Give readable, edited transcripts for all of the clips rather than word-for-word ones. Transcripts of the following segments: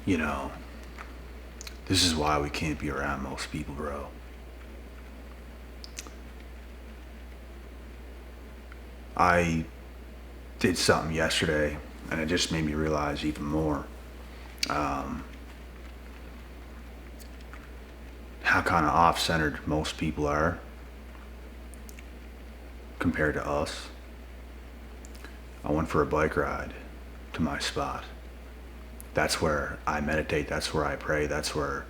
you know, this is why we can't be around most people, bro. I did something yesterday, and it just made me realize even more how kind of off-centered most people are compared to us. I went for a bike ride to my spot. That's where I meditate, that's where I pray, that's where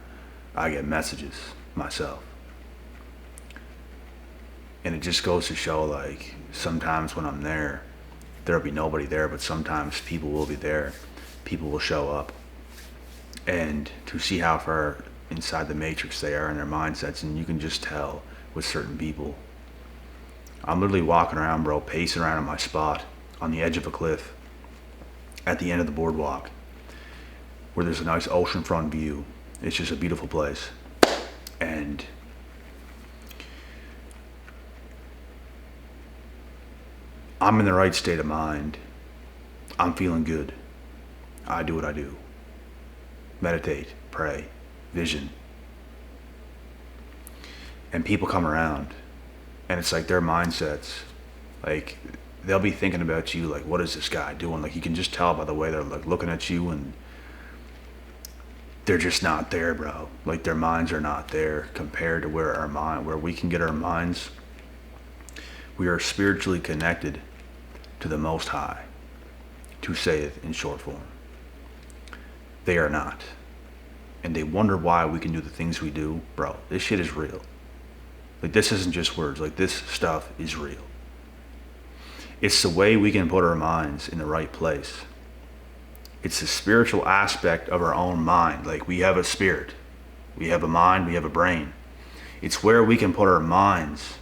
I get messages myself. And it just goes to show, like, sometimes when I'm there, there'll be nobody there, but sometimes people will be there. People will show up. And to see how far inside the matrix they are in their mindsets, and you can just tell with certain people. I'm literally walking around, bro, pacing around at my spot on the edge of a cliff at the end of the boardwalk where there's a nice oceanfront view. It's just a beautiful place. And I'm in the right state of mind. I'm feeling good. I do what I do. Meditate, pray, vision. And people come around, and it's like their mindsets, like they'll be thinking about you, like, what is this guy doing? Like, you can just tell by the way they're like looking at you, and they're just not there, bro. Like, their minds are not there compared to where we can get our minds. We are spiritually connected to the Most High, to say it in short form. They are not. And they wonder why we can do the things we do. Bro, this shit is real. Like, this isn't just words. Like, this stuff is real. It's the way we can put our minds in the right place. It's the spiritual aspect of our own mind. Like, we have a spirit. We have a mind. We have a brain. It's where we can put our minds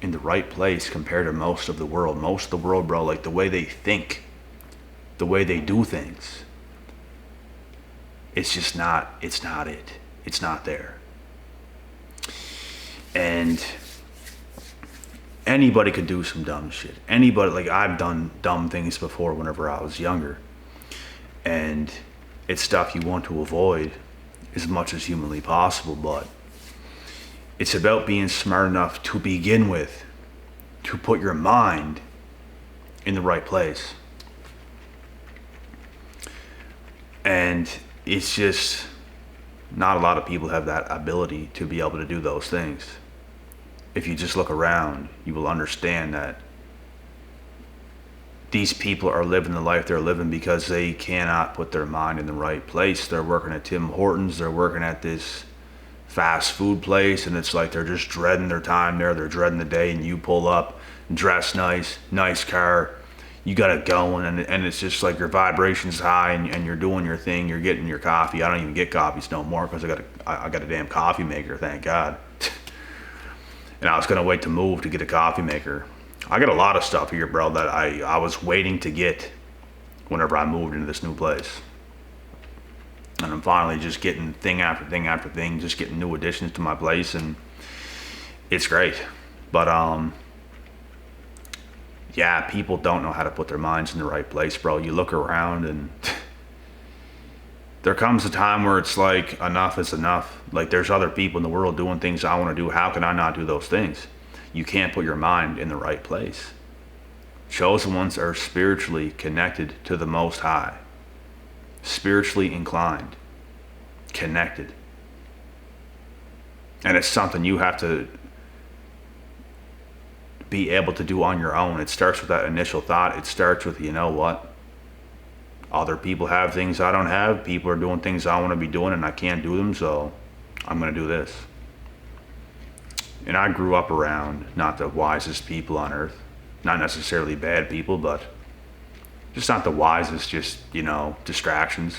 in the right place compared to most of the world. Most of the world, bro, like the way they think, the way they do things, it's just not, it's not it. It's not there. And anybody could do some dumb shit. Anybody, like, I've done dumb things before whenever I was younger. And it's stuff you want to avoid as much as humanly possible, but it's about being smart enough to begin with, to put your mind in the right place. And it's just, not a lot of people have that ability to be able to do those things. If you just look around, you will understand that these people are living the life they're living because they cannot put their mind in the right place. They're working at Tim Hortons, they're working at this fast food place, and it's like they're just dreading their time there. They're dreading the day, and you pull up, dress nice car, you got it going, and it's just like your vibration's high, and you're doing your thing, you're getting your coffee. I don't even get coffees no more because I got a damn coffee maker, thank God. And I was gonna wait to move to get a coffee maker. I got a lot of stuff here, bro, that I was waiting to get whenever I moved into this new place. And I'm finally just getting thing after thing after thing, just getting new additions to my place, and it's great. But yeah, people don't know how to put their minds in the right place, bro. You look around, and there comes a time where it's like, enough is enough. Like, there's other people in the world doing things I want to do. How can I not do those things? You can't put your mind in the right place. Chosen ones are spiritually connected to the Most High. Spiritually inclined. Connected. And it's something you have to be able to do on your own. It starts with that initial thought. It starts with, you know what? Other people have things I don't have. People are doing things I want to be doing, and I can't do them, so I'm going to do this. And I grew up around not the wisest people on earth. Not necessarily bad people, but just not the wisest, just, you know, distractions.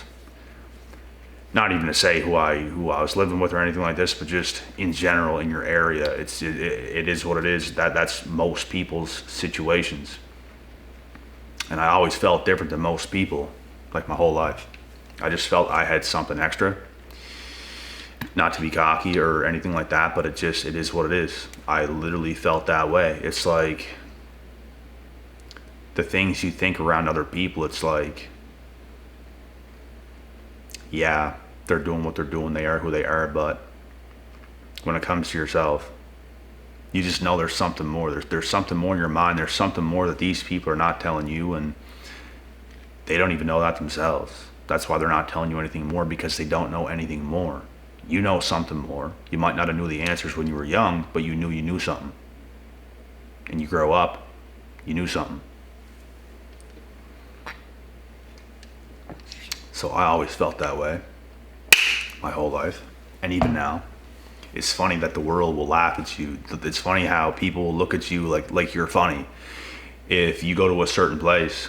Not even to say who I was living with or anything like this, but just in general in your area, it is what it is. That's most people's situations. And I always felt different than most people, like my whole life. I just felt I had something extra. Not to be cocky or anything like that, but it is what it is. I literally felt that way. It's like the things you think around other people, it's like yeah, they're doing what they're doing, they are who they are, but when it comes to yourself, you just know there's something more. There's something more in your mind. There's something more that these people are not telling you, and they don't even know that themselves. That's why they're not telling you anything more, because they don't know anything more. You know something more. You might not have knew the answers when you were young, but you knew something. And you grow up, you knew something. So I always felt that way my whole life, and even now. It's funny that the world will laugh at you. It's funny how people will look at you like you're funny. If you go to a certain place,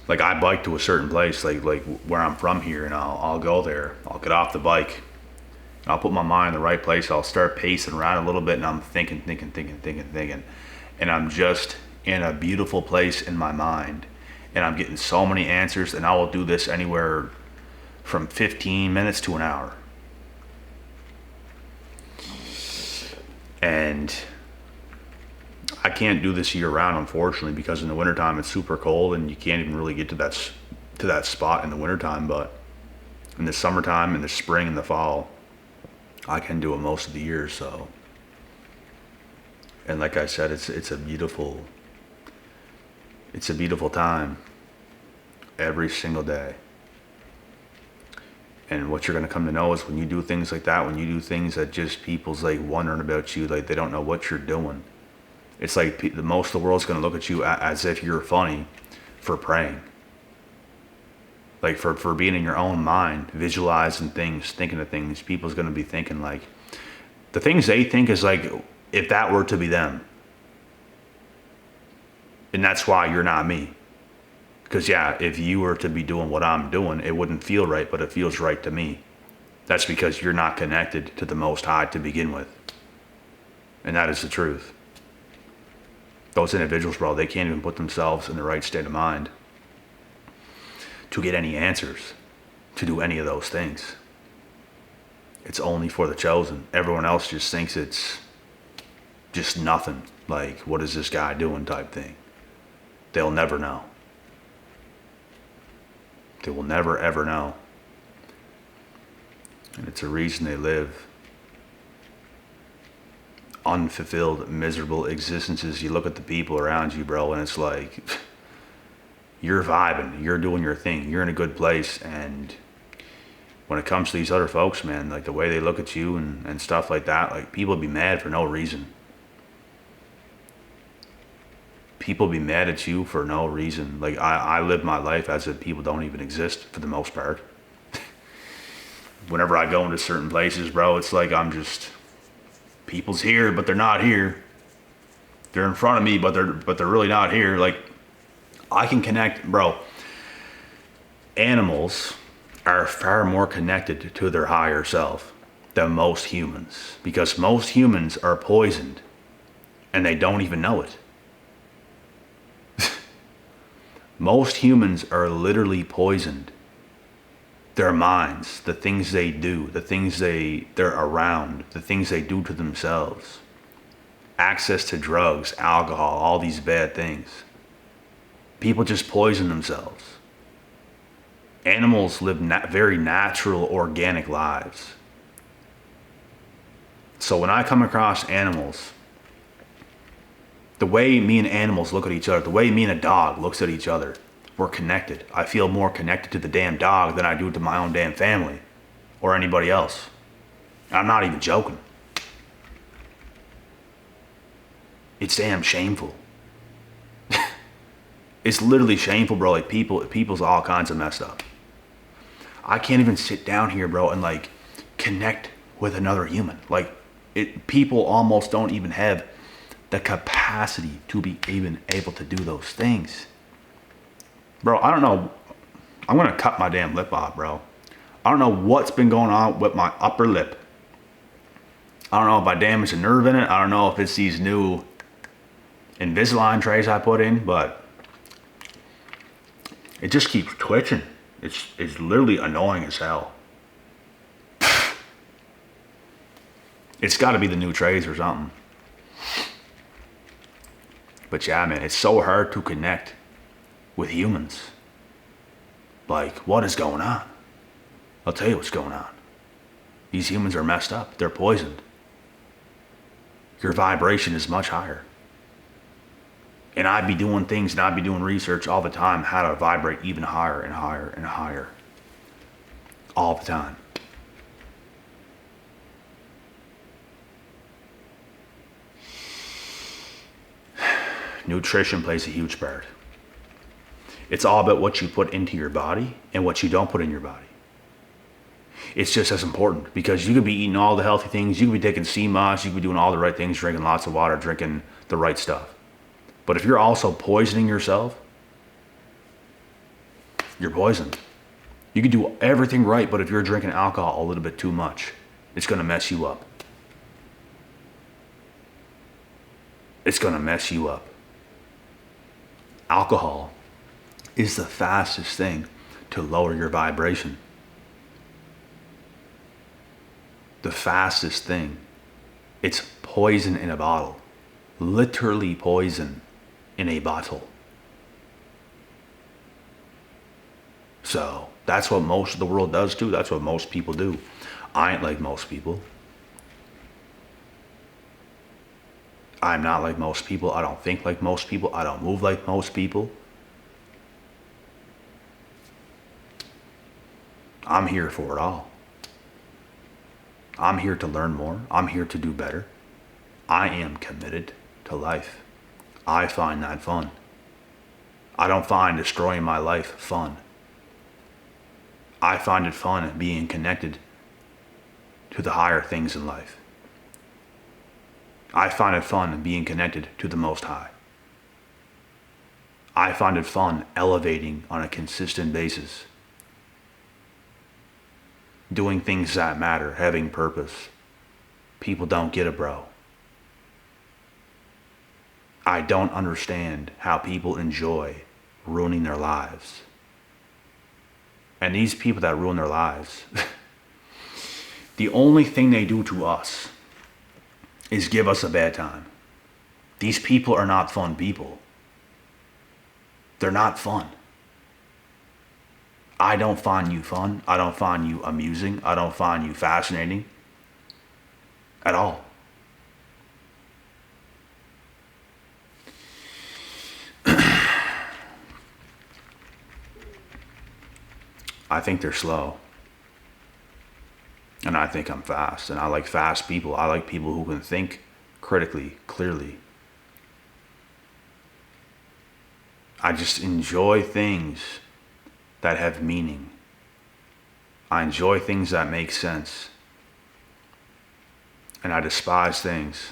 like I bike to a certain place, like where I'm from here, and I'll go there. I'll get off the bike. I'll put my mind in the right place. I'll start pacing around a little bit, and I'm thinking. And I'm just in a beautiful place in my mind. And I'm getting so many answers, and I will do this anywhere from 15 minutes to an hour. And I can't do this year round, unfortunately, because in the wintertime it's super cold and you can't even really get to that spot in the wintertime. But in the summertime, in the spring, and the fall, I can do it most of the year. So, and like I said, it's a beautiful time every single day. And what you're going to come to know is when you do things like that, when you do things that just people's like wondering about you, like they don't know what you're doing. It's like the most of the world's going to look at you as if you're funny for praying. Like for being in your own mind, visualizing things, thinking of things. People's going to be thinking like, the things they think is like, if that were to be them. And that's why you're not me. Because yeah, if you were to be doing what I'm doing, it wouldn't feel right, but it feels right to me. That's because you're not connected to the Most High to begin with. And that is the truth. Those individuals, bro, they can't even put themselves in the right state of mind to get any answers, to do any of those things. It's only for the chosen. Everyone else just thinks it's just nothing. Like, what is this guy doing type thing. They'll never know. They will never, ever know. And it's a reason they live unfulfilled, miserable existences. You look at the people around you, bro, and it's like, you're vibing, you're doing your thing, you're in a good place. And when it comes to these other folks, man, like the way they look at you and stuff like that, like people be mad for no reason. People be mad at you for no reason. Like I live my life as if people don't even exist for the most part. Whenever I go into certain places, bro, it's like I'm just, people's here, but they're not here. They're in front of me, but they're really not here. Like I can connect, bro. Animals are far more connected to their higher self than most humans, because most humans are poisoned and they don't even know it. Most humans are literally poisoned. Their minds, the things they do, the things they're around, the things they do to themselves. Access to drugs, alcohol, all these bad things. People just poison themselves. Animals live very natural, organic lives. So when I come across animals, the way me and animals look at each other, the way me and a dog looks at each other, we're connected. I feel more connected to the damn dog than I do to my own damn family or anybody else. I'm not even joking. It's damn shameful. It's literally shameful, bro. Like people's all kinds of messed up. I can't even sit down here, bro, and like connect with another human. Like people almost don't even have the capacity to be even able to do those things. Bro, I don't know. I'm going to cut my damn lip off, bro. I don't know what's been going on with my upper lip. I don't know if I damaged a nerve in it. I don't know if it's these new Invisalign trays I put in, but it just keeps twitching. It's literally annoying as hell. It's got to be the new trays or something. But yeah, man, it's so hard to connect with humans. Like, what is going on? I'll tell you what's going on. These humans are messed up. They're poisoned. Your vibration is much higher. And I'd be doing things and I'd be doing research all the time how to vibrate even higher and higher and higher. All the time. Nutrition plays a huge part. It's all about what you put into your body and what you don't put in your body. It's just as important because you could be eating all the healthy things, you could be taking sea moss, you could be doing all the right things, drinking lots of water, drinking the right stuff. But if you're also poisoning yourself, you're poisoned. You can do everything right, but if you're drinking alcohol a little bit too much, it's going to mess you up. It's going to mess you up. Alcohol is the fastest thing to lower your vibration. The fastest thing. It's poison in a bottle. Literally poison in a bottle. So that's what most of the world does too. That's what most people do. I ain't like most people. I'm not like most people. I don't think like most people. I don't move like most people. I'm here for it all. I'm here to learn more. I'm here to do better. I am committed to life. I find that fun. I don't find destroying my life fun. I find it fun being connected to the higher things in life. I find it fun being connected to the Most High. I find it fun elevating on a consistent basis. Doing things that matter, having purpose. People don't get it, bro. I don't understand how people enjoy ruining their lives. And these people that ruin their lives, the only thing they do to us is give us a bad time. These people are not fun people. They're not fun. I don't find you fun. I don't find you amusing. I don't find you fascinating at all. I think they're slow. And I think I'm fast. And I like fast people. I like people who can think critically, clearly. I just enjoy things that have meaning. I enjoy things that make sense. And I despise things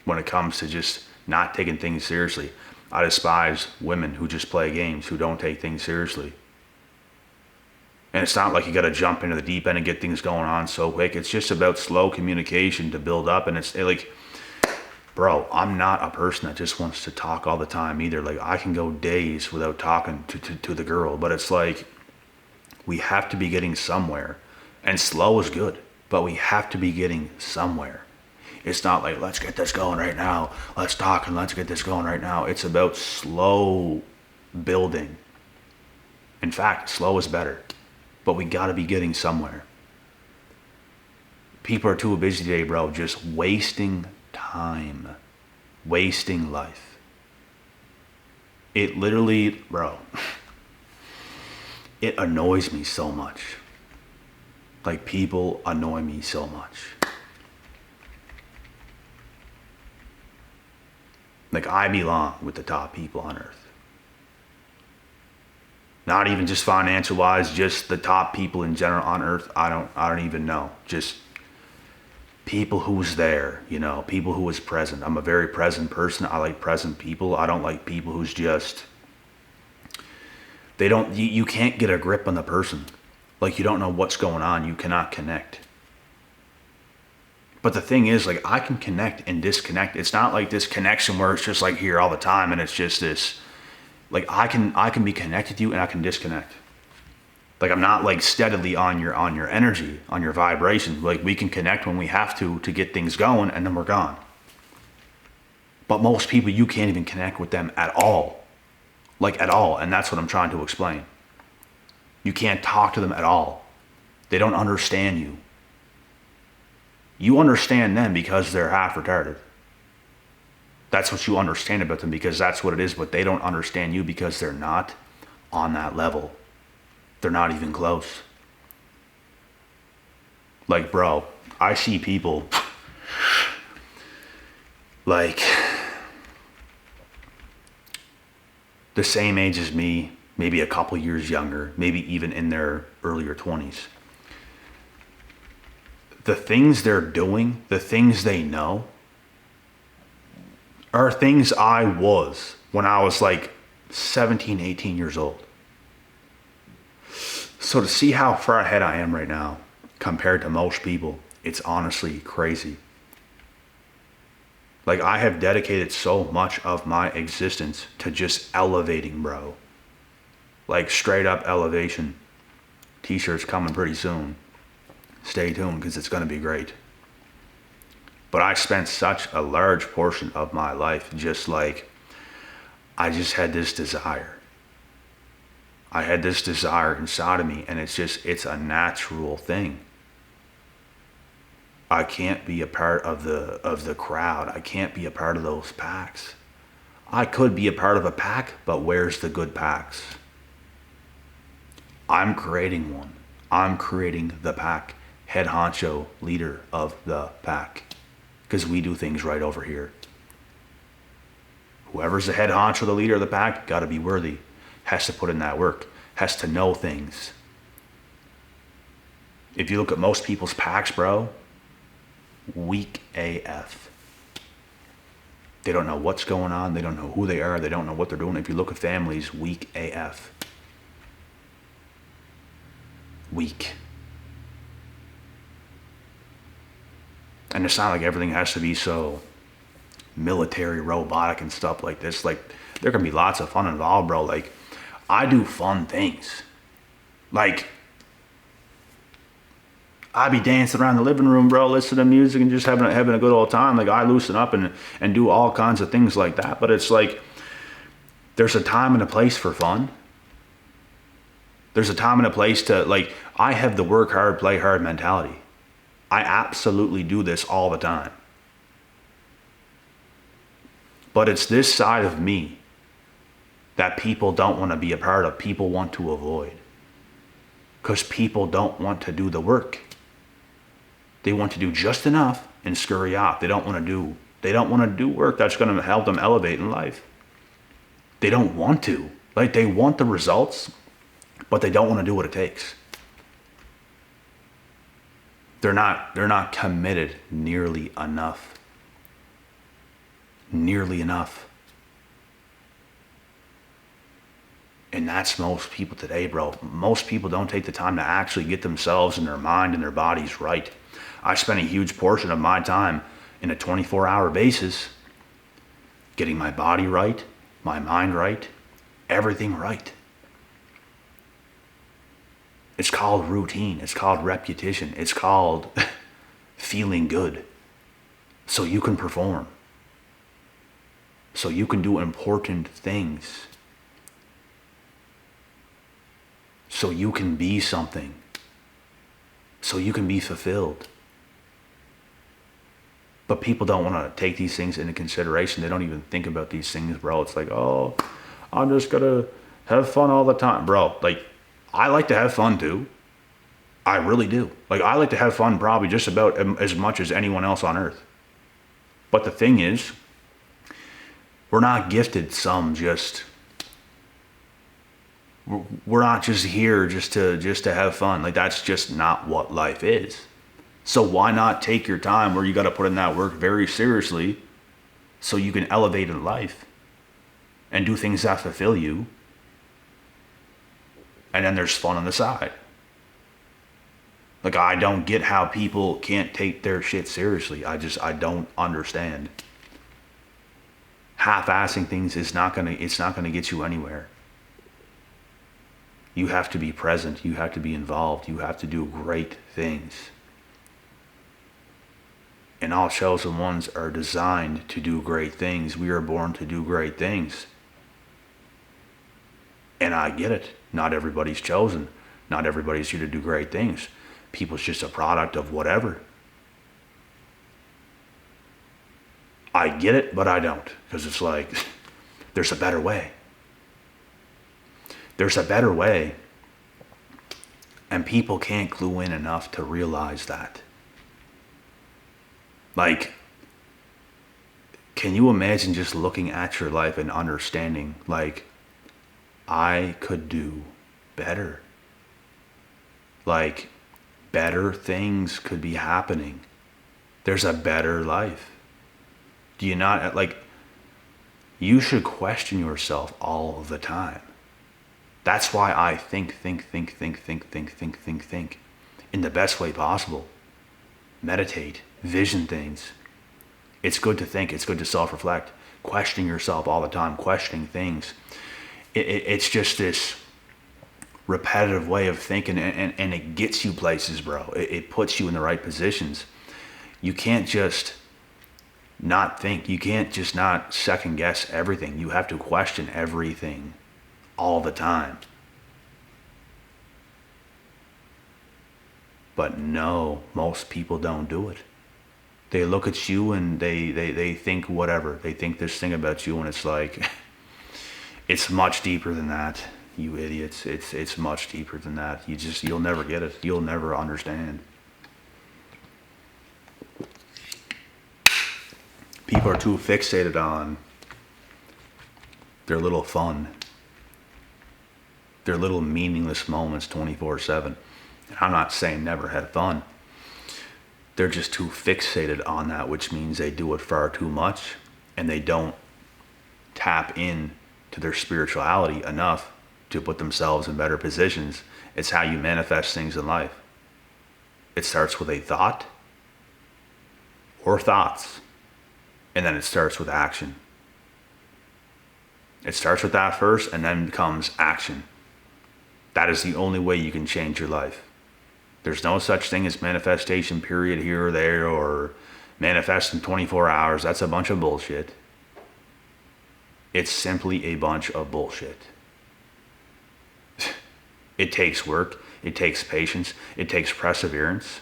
when it comes to just not taking things seriously. I despise women who just play games, who don't take things seriously. And it's not like you got to jump into the deep end and get things going on so quick. It's just about slow communication to build up. And it's like, bro, I'm not a person that just wants to talk all the time either. Like, I can go days without talking to the girl. But it's like, we have to be getting somewhere. And slow is good, but we have to be getting somewhere. It's not like, let's get this going right now. Let's talk and let's get this going right now. It's about slow building. In fact, slow is better. But we gotta be getting somewhere. People are too busy today, bro, just wasting time. Wasting life. It literally, bro, it annoys me so much. Like, people annoy me so much. Like, I belong with the top people on earth. Not even just financial wise, just the top people in general on earth. I don't even know. Just people who's there, you know, people who is present. I'm a very present person. I like present people. I don't like people who's just, you can't get a grip on the person. Like, you don't know what's going on. You cannot connect. But the thing is, like, I can connect and disconnect. It's not like this connection where it's just like here all the time and it's just this. Like, I can be connected to you and I can disconnect. Like, I'm not like steadily on your energy, on your vibration. Like, we can connect when we have to get things going, and then we're gone. But most people, you can't even connect with them at all. Like, at all. And that's what I'm trying to explain. You can't talk to them at all. They don't understand you. You understand them because they're half retarded. That's what you understand about them because that's what it is, but they don't understand you because they're not on that level. They're not even close. Like, bro, I see people like the same age as me, maybe a couple years younger, maybe even in their earlier 20s. The things they're doing, the things they know, are things I was when I was like 17, 18 years old. So to see how far ahead I am right now compared to most people, it's honestly crazy. Like, I have dedicated so much of my existence to just elevating, bro. Like, straight up elevation. T-shirts coming pretty soon. Stay tuned because it's going to be great. But I spent such a large portion of my life just like, I just had this desire. I had this desire inside of me, and it's a natural thing. I can't be a part of the crowd. I can't be a part of those packs. I could be a part of a pack, but where's the good packs? I'm creating one. I'm creating the pack. Head honcho, leader of the pack. Because we do things right over here. Whoever's the head honcho, the leader of the pack, gotta be worthy. Has to put in that work. Has to know things. If you look at most people's packs, bro, weak AF. They don't know what's going on. They don't know who they are. They don't know what they're doing. If you look at families, weak AF. Weak. And it's not like everything has to be so military, robotic and stuff like this. Like, there can be lots of fun involved, bro. Like, I do fun things. Like, I be dancing around the living room, bro, listening to music and just having a good old time. Like, I loosen up and do all kinds of things like that. But it's like, there's a time and a place for fun. There's a time and a place to, like, I have the work hard, play hard mentality. I absolutely do this all the time. But it's this side of me that people don't want to be a part of, people want to avoid. Because people don't want to do the work. They want to do just enough and scurry off. They don't want to do work that's going to help them elevate in life. They don't want to. Like, they want the results, but they don't want to do what it takes. They're not committed nearly enough. Nearly enough. And that's most people today, bro. Most people don't take the time to actually get themselves and their mind and their bodies right. I spend a huge portion of my time in a 24-hour basis getting my body right, my mind right, everything right. It's called routine. It's called repetition. It's called feeling good. So you can perform. So you can do important things. So you can be something. So you can be fulfilled. But people don't want to take these things into consideration. They don't even think about these things, bro. It's like, oh, I'm just going to have fun all the time. Bro, like, I like to have fun too. I really do. Like, I like to have fun probably just about as much as anyone else on earth. But the thing is, we're not gifted some just... We're not just here just to have fun. Like, that's just not what life is. So why not take your time where you got to put in that work very seriously so you can elevate in life and do things that fulfill you. And then there's fun on the side. Like, I don't get how people can't take their shit seriously. I don't understand. Half-assing things it's not gonna get you anywhere. You have to be present. You have to be involved. You have to do great things. And all chosen ones are designed to do great things. We are born to do great things. And I get it. Not everybody's chosen. Not everybody's here to do great things. people's just a product of whatever. I get it, but I don't. Because it's like, there's a better way. There's a better way. And people can't clue in enough to realize that. Like, can you imagine just looking at your life and understanding, like, I could do better. Like, better things could be happening. There's a better life. Do you not, like, you should question yourself all the time. That's why I think in the best way possible. Meditate, vision things. It's good to think, it's good to self-reflect. Questioning yourself all the time, questioning things. It's just this repetitive way of thinking, and it gets you places, bro. It puts you in the right positions. You can't just not think. You can't just not second guess everything. You have to question everything all the time. But no, most people don't do it. They look at you and they think whatever. They think this thing about you, and it's like, it's much deeper than that, you idiots. It's much deeper than that. You'll never get it. You'll never understand. People are too fixated on their little fun, their little meaningless moments 24/7. And I'm not saying never have fun. They're just too fixated on that, which means they do it far too much, and they don't tap in to their spirituality enough to put themselves in better positions. It's how you manifest things in life. It starts with a thought or thoughts, and then it starts with action. It starts with that first, and then comes action. That is the only way you can change your life. There's no such thing as manifestation period here or there, or manifest in 24 hours. That's a bunch of bullshit. It's simply a bunch of bullshit. It takes work. It takes patience. It takes perseverance.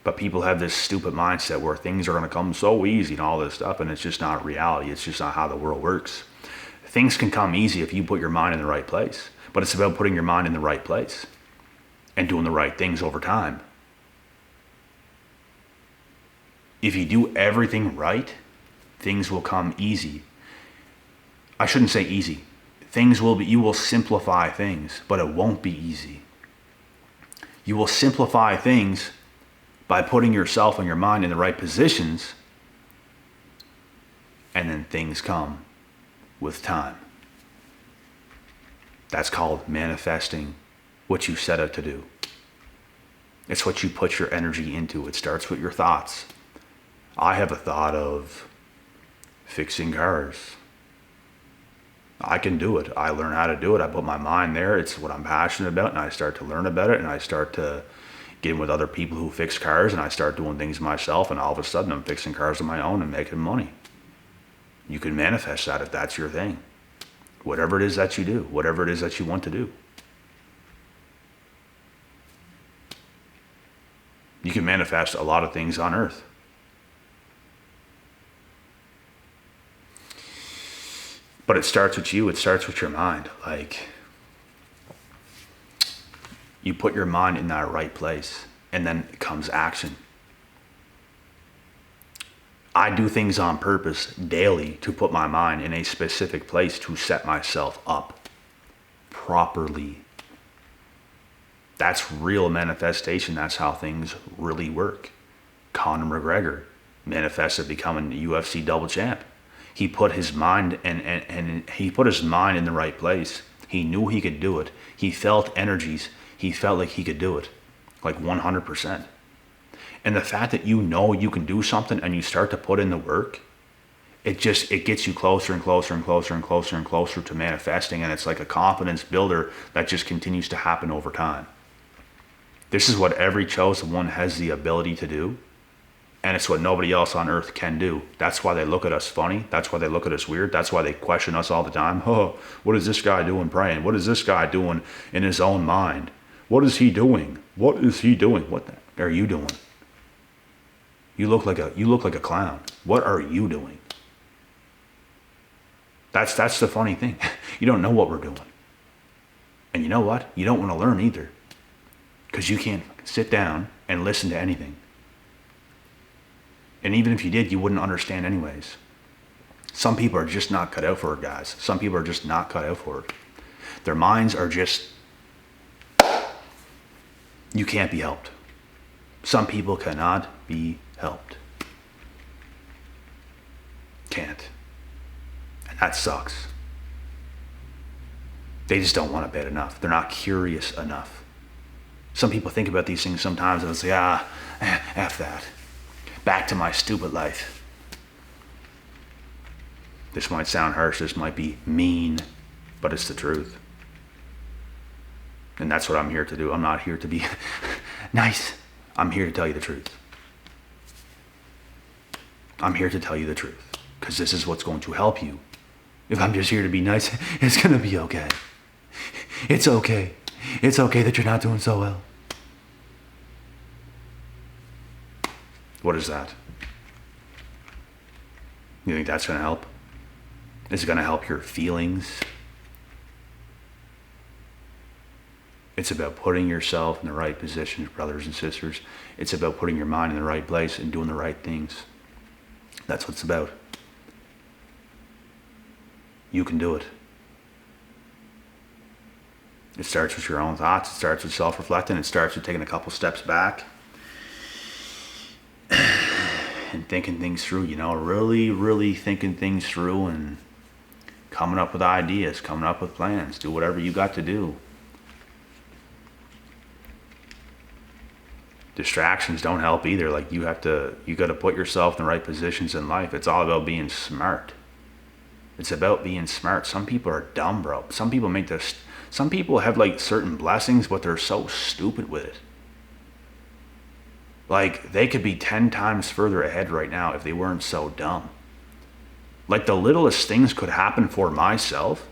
But people have this stupid mindset where things are going to come so easy and all this stuff, and it's just not reality. It's just not how the world works. Things can come easy if you put your mind in the right place. But it's about putting your mind in the right place and doing the right things over time. If you do everything right, things will come easy. I shouldn't say easy. You will simplify things, but it won't be easy. You will simplify things by putting yourself and your mind in the right positions, and then things come with time. That's called manifesting what you set out to do. It's what you put your energy into. It starts with your thoughts. I have a thought of fixing cars. I can do it. I learn how to do it. I put my mind there. It's what I'm passionate about, and I start to learn about it, and I start to get in with other people who fix cars, and I start doing things myself, and all of a sudden I'm fixing cars on my own and making money. You can manifest that if that's your thing. Whatever it is that you do, whatever it is that you want to do. You can manifest a lot of things on earth. But it starts with you. It starts with your mind. Like, you put your mind in that right place, and then comes action. I do things on purpose daily to put my mind in a specific place to set myself up properly. That's real manifestation. That's how things really work. Conor McGregor manifested becoming a UFC double champ. He put his mind and he put his mind in the right place. He knew he could do it. He felt energies. He felt like he could do it, like 100%. And the fact that you know you can do something and you start to put in the work, it gets you closer and closer and closer and closer and closer to manifesting. And it's like a confidence builder that just continues to happen over time. This is what every chosen one has the ability to do. And it's what nobody else on earth can do. That's why they look at us funny. That's why they look at us weird. That's why they question us all the time. Oh, what is this guy doing praying? What is this guy doing in his own mind? What is he doing? What is he doing? What the are you doing? You look like a clown. What are you doing? That's the funny thing. You don't know what we're doing. And you know what? You don't want to learn either. Because you can't sit down and listen to anything. And even if you did, you wouldn't understand anyways. Some people are just not cut out for it, guys. Some people are just not cut out for it. Their minds are just, you can't be helped. Some people cannot be helped. Can't. And that sucks. They just don't want it bad enough. They're not curious enough. Some people think about these things sometimes and they'll say, F that. Back to my stupid life. This might sound harsh, this might be mean, but it's the truth. And that's what I'm here to do. I'm not here to be nice. I'm here to tell you the truth. I'm here to tell you the truth. Because this is what's going to help you. If I'm just here to be nice, it's going to be okay. It's okay. It's okay that you're not doing so well. What is that? You think that's going to help? Is it going to help your feelings? It's about putting yourself in the right position, brothers and sisters. It's about putting your mind in the right place and doing the right things. That's what it's about. You can do it. It starts with your own thoughts. It starts with self-reflecting. It starts with taking a couple steps back and thinking things through, really thinking things through and coming up with ideas, coming up with plans. Do whatever you got to do. Distractions don't help either. Like you got to put yourself in the right positions in life. It's all about being smart. It's about being smart. Some people are dumb, bro. Some people have like certain blessings, but they're so stupid with it. Like they could be 10 times further ahead right now if they weren't so dumb. Like the littlest things could happen for myself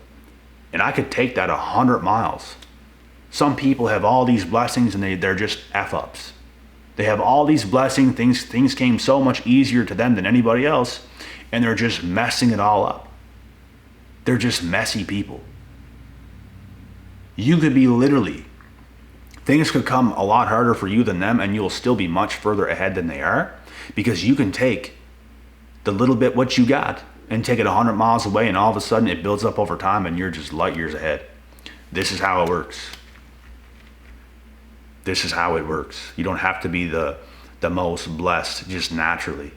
and I could take that 100 miles. Some people have all these blessings and they're just F-ups. They have all these blessings, things came so much easier to them than anybody else, and they're just messing it all up. They're just messy people. You could be things could come a lot harder for you than them, and you'll still be much further ahead than they are, because you can take the little bit what you got and take it 100 miles away, and all of a sudden it builds up over time and you're just light years ahead. This is how it works. This is how it works. You don't have to be the most blessed just naturally.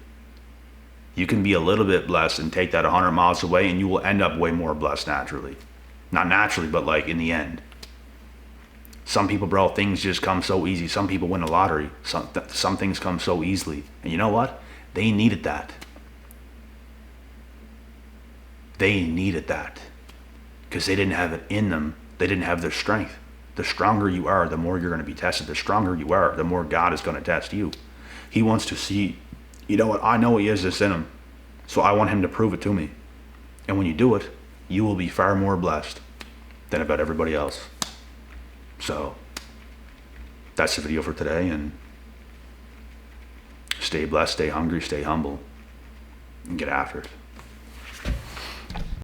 You can be a little bit blessed and take that 100 miles away and you will end up way more blessed naturally. Not naturally, but like in the end. Some people, bro, things just come so easy. Some people win the lottery. Some things come so easily. And you know what? They needed that. They needed that. Because they didn't have it in them. They didn't have their strength. The stronger you are, the more you're going to be tested. The stronger you are, the more God is going to test you. He wants to see, you know what, I know he has this in him, so I want him to prove it to me. And when you do it, you will be far more blessed than about everybody else. So, that's the video for today, and stay blessed, stay hungry, stay humble, and get after it.